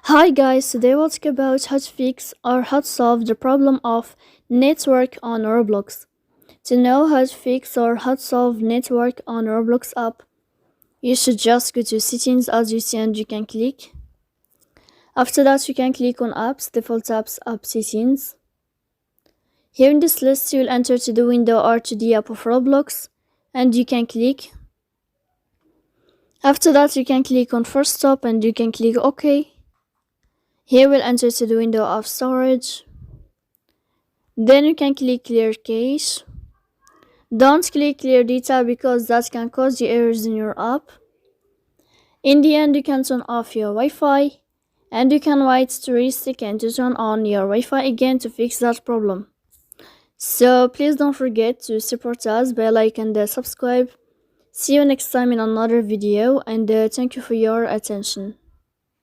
Hi guys, today we'll talk about how to fix or how to solve the problem of network on Roblox. To know how to fix or how to solve network on Roblox app, you should just go to settings as you see and you can click. After that you can click on apps, default apps, app settings. Here in this list you'll enter to the window or to the app of Roblox and you can click. After that you can click on first stop and you can click OK. Here we'll enter to the window of storage. Then you can click clear cache. Don't click clear data because that can cause you errors in your app. In the end, you can turn off your Wi-Fi and you can wait 3 seconds to turn on your Wi-Fi again to fix that problem. So please don't forget to support us by like and subscribe. See you next time in another video and thank you for your attention.